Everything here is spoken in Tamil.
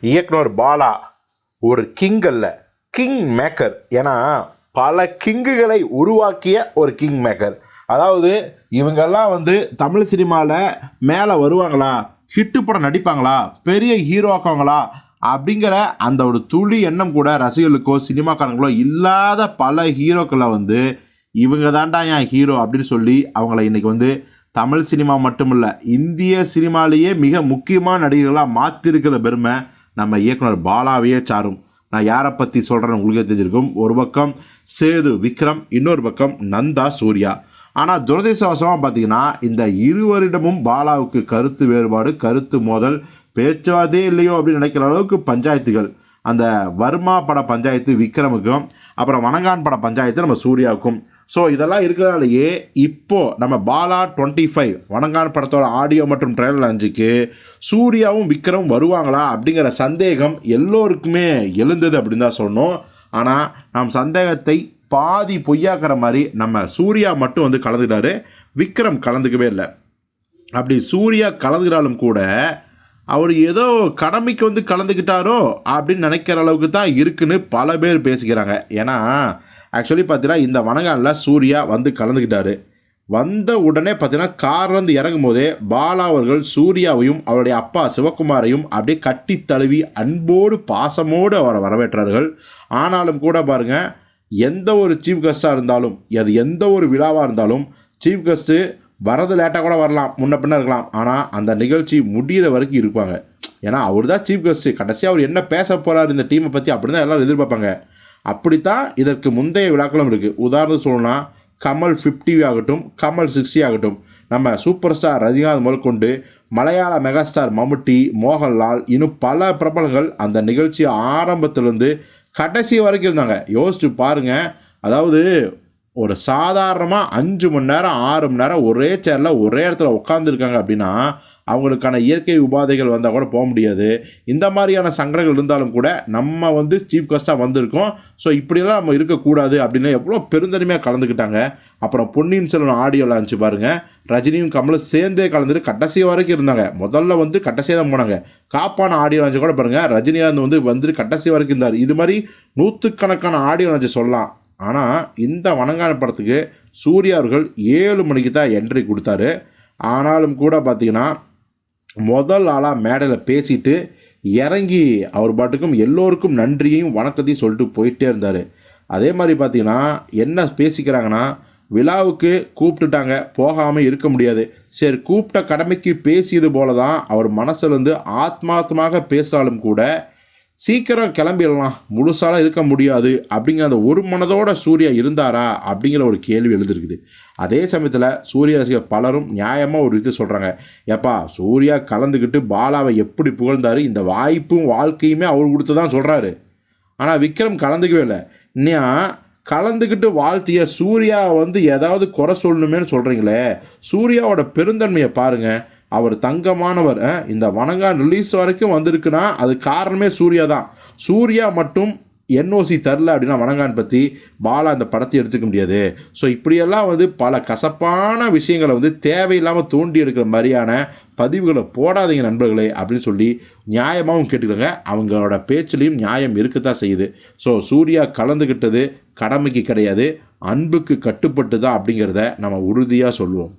இயக்குனர் பாலா ஒரு கிங் அல்ல, கிங் மேக்கர். ஏன்னா பல கிங்குகளை உருவாக்கிய ஒரு கிங் மேக்கர். அதாவது இவங்கெல்லாம் தமிழ் சினிமாவில் மேலே வருவாங்களா, ஹிட்டு படம் நடிப்பாங்களா, பெரிய ஹீரோக்காங்களா அப்படிங்கிற அந்த ஒரு துளி எண்ணம் கூட ரசிகர்களுக்கோ சினிமாக்காரங்களோ இல்லாத பல ஹீரோக்களை இவங்க தாண்டா என் ஹீரோ அப்படின்னு சொல்லி அவங்கள இன்றைக்கி தமிழ் சினிமா மட்டும் இல்லை, இந்திய சினிமாலேயே மிக முக்கியமான நடிகர்களாக மாற்றிருக்கிற பெருமை நம்ம இயக்குனர் பாலாவையே சாரும். நான் யாரை பற்றி சொல்கிறேன்னு உங்களுக்கே தெரிஞ்சிருக்கும். ஒரு பக்கம் சேது விக்ரம், இன்னொரு பக்கம் நந்தா சூர்யா. ஆனால் துரதிர்ஷ்டவசமாக பார்த்தீங்கன்னா இந்த இருவரிடமும் பாலாவுக்கு கருத்து வேறுபாடு, கருத்து மோதல், பேச்சுவாதே இல்லையோ அப்படின்னு நினைக்கிற அளவுக்கு பஞ்சாயத்துகள். அந்த வர்மா பட பஞ்சாயத்து விக்ரமுக்கும், அப்புறம் வணங்கான் பட பஞ்சாயத்து நம்ம சூர்யாவுக்கும். ஸோ இதெல்லாம் இருக்கிறதாலேயே இப்போது நம்ம பாலா 25 வணங்கான் படத்தோட ஆடியோ மற்றும் ட்ரெய்லர் லான்ச்சுக்கு சூர்யாவும் விக்ரமும் வருவாங்களா அப்படிங்கிற சந்தேகம் எல்லோருக்குமே எழுந்தது அப்படின்னு தான் சொன்னோம். ஆனால் நாம் சந்தேகத்தை பாதி பொய்யாக்கிற மாதிரி நம்ம சூர்யா மட்டும் கலந்துக்கிட்டாரு, விக்ரம் கலந்துக்கவே இல்லை. அப்படி சூர்யா கலந்துக்கிட்டாலும் கூட அவர் ஏதோ கடமைக்கு கலந்துக்கிட்டாரோ அப்படின்னு நினைக்கிற அளவுக்கு தான் இருக்குன்னு பல பேர் பேசிக்கிறாங்க. ஏன்னா ஆக்சுவலி பார்த்தீங்கன்னா இந்த வணங்கானில் சூர்யா கலந்துக்கிட்டாரு. வந்த உடனே பார்த்தீங்கன்னா கார்லேருந்து இறங்கும் போதே பாலா அவர்கள் சூர்யாவையும் அவருடைய அப்பா சிவகுமாரையும் அப்படியே கட்டி தழுவி அன்போடு பாசமோடு அவரை வரவேற்றார்கள். ஆனாலும் கூட பாருங்கள், எந்த ஒரு சீஃப் கெஸ்ட்டாக இருந்தாலும், அது எந்த ஒரு விழாவாக இருந்தாலும் சீஃப் கெஸ்ட்டு வரது லேட்டாக கூட வரலாம், முன்ன பின்ன இருக்கலாம், ஆனால் அந்த நிகழ்ச்சி முடிகிற வரைக்கும் இருப்பாங்க. ஏன்னா அவர் தான் சீஃப் கெஸ்ட்டு, கடைசியாக அவர் என்ன பேச போகிறார் இந்த டீமை பற்றி அப்படி தான் எல்லோரும் எதிர்பார்ப்பாங்க. அப்படித்தான் இதற்கு முந்தைய விழாக்களும் இருக்குது. உதாரணம் சொல்லணும்னா கமல் 50 ஆகட்டும், கமல் 60 ஆகட்டும், நம்ம சூப்பர் ஸ்டார் ரஜினிகாந்த் முதல் கொண்டு மலையாள மெகாஸ்டார் மம்முட்டி, மோகன்லால், இன்னும் பல பிரபலங்கள் அந்த நிகழ்ச்சி ஆரம்பத்திலேருந்து கடைசி வரைக்கும் இருந்தாங்க. யோசிச்சு பாருங்கள். அதாவது ஒரு சாதாரணமாக 5 மணி நேரம் 6 மணி நேரம் ஒரே சேரில் ஒரே இடத்துல உட்காந்துருக்காங்க அப்படின்னா அவங்களுக்கான இயற்கை உபாதைகள் வந்தால் கூட போக முடியாது. இந்த மாதிரியான சங்கடங்கள் இருந்தாலும் கூட நம்ம சீஃப் கெஸ்ட்டாக வந்திருக்கோம், ஸோ இப்படியெல்லாம் நம்ம இருக்கக்கூடாது அப்படின்னு எவ்வளோ பெருந்தன்மையாக கலந்துக்கிட்டாங்க. அப்புறம் பொன்னியின் செல்வன் ஆடியோ லான்ச்சு பாருங்கள், ரஜினியும் கமலும் சேர்ந்தே கலந்துட்டு கடைசி வரைக்கும் இருந்தாங்க. முதல்ல கடைசியாக தான் போனாங்க. காப்பான ஆடியோ லான்ச்சு கூட பாருங்கள், ரஜினிகாந்த் கடைசி வரைக்கும் இருந்தார். இது மாதிரி நூற்றுக்கணக்கான ஆடியோ லான்ச்சு சொல்லலாம். ஆனால் இந்த வணங்கான படத்துக்கு சூர்யா அவர்கள் 7 மணிக்கு தான் என்ட்ரி கொடுத்தாரு. ஆனாலும் கூட பார்த்திங்கன்னா முதல் ஆளாக மேடையில் பேசிட்டு இறங்கி அவர் பாட்டுக்கும் எல்லோருக்கும் நன்றியையும் வணக்கத்தையும் சொல்லிட்டு போயிட்டே இருந்தார். அதே மாதிரி பார்த்திங்கன்னா என்ன பேசிக்கிறாங்கன்னா, விழாவுக்கு கூப்பிட்டுட்டாங்க, போகாமல் இருக்க முடியாது. சரி, கூப்பிட்ட கடமைக்கு பேசியது போல தான் அவர் மனசுலேருந்து ஆத்மார்த்தமாக பேசினாலும் கூட சீக்கிரம் கிளம்பிடலாம், முழுசாலாம் இருக்க முடியாது அப்படிங்கிற அந்த ஒரு மனதோட சூர்யா இருந்தாரா அப்படிங்கிற ஒரு கேள்வி எழுதிருக்குது. அதே சமயத்தில் சூர்யா ரசிகர் பலரும் நியாயமாக ஒரு இது சொல்கிறாங்க. ஏப்பா, சூர்யா கலந்துக்கிட்டு பாலாவை எப்படி புகழ்ந்தார், இந்த வாய்ப்பும் வாழ்க்கையுமே அவர் கொடுத்து தான் சொல்கிறாரு. ஆனால் விக்ரம் கலந்துக்கவே இல்லை. இன்னும் கலந்துக்கிட்டு வாழ்த்திய சூர்யா ஏதாவது குறை சொல்லணுமேனு சொல்கிறீங்களே, சூர்யாவோட பெருந்தன்மையை பாருங்கள். அவர் தங்கமானவர். இந்த வணங்கான் ரிலீஸ் வரைக்கும் வந்திருக்குன்னா அது காரணமே சூர்யா தான். சூர்யா மட்டும் NOC தரல அப்படின்னா வணங்கான் பற்றி பாலா இந்த படத்தை எடுத்துக்க முடியாது. ஸோ இப்படியெல்லாம் பல கசப்பான விஷயங்களை தேவையில்லாமல் தோண்டி எடுக்கிற மாதிரியான பதிவுகளை போடாதீங்க நண்பர்களே அப்படின்னு சொல்லி நியாயமாகவும் கேட்டுக்கோங்க. அவங்களோட பேச்சிலையும் நியாயம் இருக்கத்தான் செய்யுது. ஸோ சூர்யா கலந்துக்கிட்டது கடமைக்கு கிடையாது, அன்புக்கு கட்டுப்பட்டு தான் அப்படிங்கிறத நம்ம உறுதியாக சொல்லுவோம்.